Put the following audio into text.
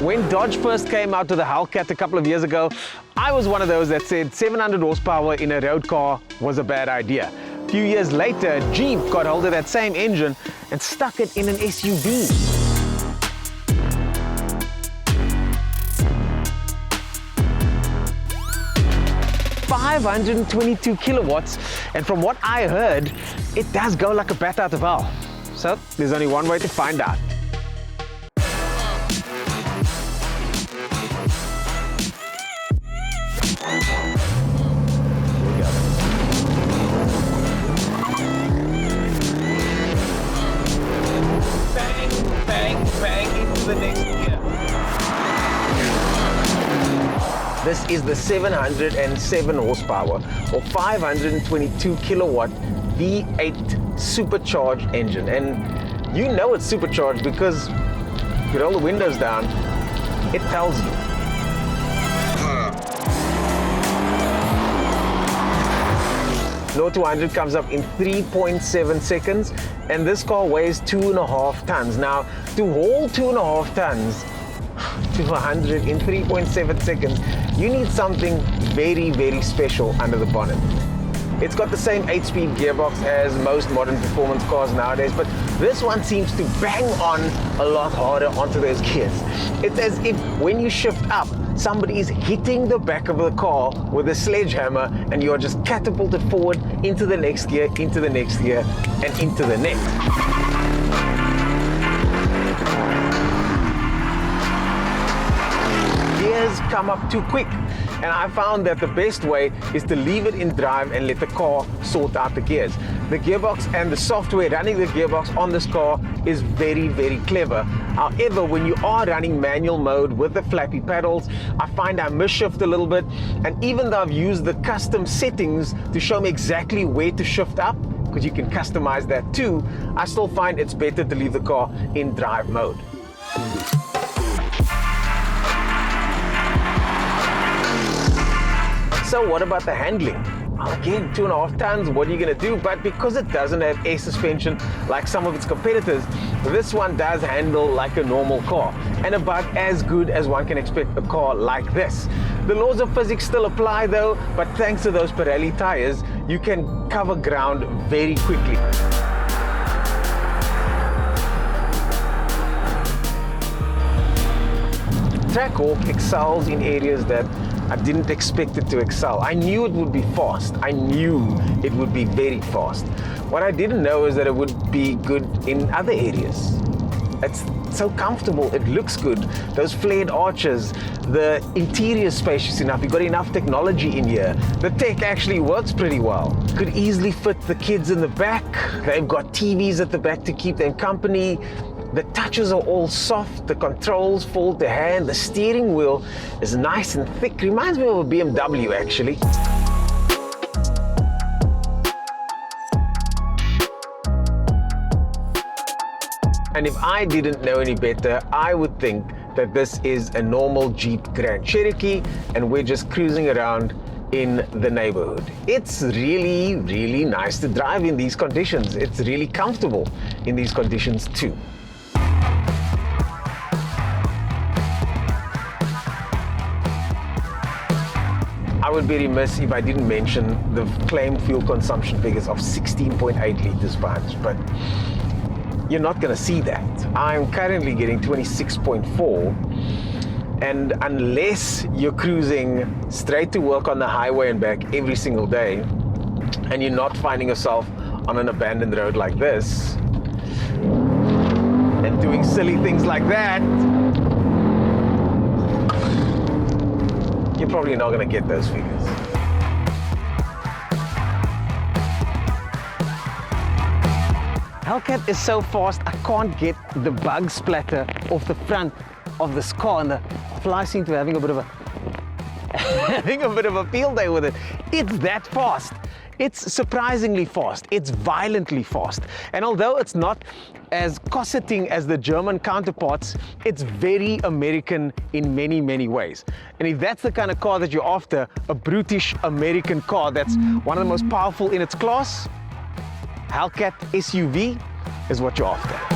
When Dodge first came out to the Hellcat a couple of years ago, I was one of those that said 700 horsepower in a road car was a bad idea. A few years later, Jeep got hold of that same engine and stuck it in an SUV. "522 kilowatts, and from what I heard, it does go like a bat out of hell. So there's only one way to find out. Bang into the next gear. This is the 707 horsepower or 522 kilowatt V8 supercharged engine. And you know it's supercharged because you roll the windows down, it tells you. 0 to 100 comes up in 3.7 seconds, and this car weighs 2.5 tons. Now, to haul 2.5 tons to 100 in 3.7 seconds, you need something very, very special under the bonnet. It's got the same 8-speed gearbox as most modern performance cars nowadays, but this one seems to bang on a lot harder onto those gears. It's as if when you shift up, somebody is hitting the back of the car with a sledgehammer and you're just catapulted forward into the next gear, into the next gear, and into the next. Gears come up too quick, and I found that the best way is to leave it in drive and let the car sort out the gears. The gearbox and the software running the gearbox on this car is very, very clever. However, when you are running manual mode with the flappy paddles, I find I misshift a little bit, and even though I've used the custom settings to show me exactly where to shift up, because you can customize that too, I still find it's better to leave the car in drive mode. So what about the handling? Again, 2.5 tons, what are you gonna do? But because it doesn't have air suspension like some of its competitors, this one does handle like a normal car, and about as good as one can expect a car like this. The laws of physics still apply though, but thanks to those Pirelli tires, you can cover ground very quickly. Trackhawk excels in areas that I didn't expect it to excel. I knew it would be fast. I knew it would be very fast. What I didn't know is that it would be good in other areas. It's so comfortable, it looks good. Those flared arches, the interior is spacious enough, you've got enough technology in here. The tech actually works pretty well. Could easily fit the kids in the back. They've got TVs at the back to keep them company. The touches are all soft, the controls fall to hand, the steering wheel is nice and thick. Reminds me of a BMW actually. And if I didn't know any better, I would think that this is a normal Jeep Grand Cherokee and we're just cruising around in the neighborhood. It's really, really nice to drive in these conditions. It's really comfortable in these conditions too. I would be remiss if I didn't mention the claimed fuel consumption figures of 16.8 liters per 100, but you're not going to see that. I'm currently getting 26.4, and unless you're cruising straight to work on the highway and back every single day, and you're not finding yourself on an abandoned road like this, and doing silly things like that, you're probably not going to get those figures. Hellcat is so fast, I can't get the bug splatter off the front of this car, and the flies seem to be having a bit of a field day with it. It's that fast. It's surprisingly fast. It's violently fast. And although it's not as cosseting as the German counterparts, it's very American in many, many ways. And if that's the kind of car that you're after, a brutish American car that's one of the most powerful in its class, Hellcat SUV is what you're after.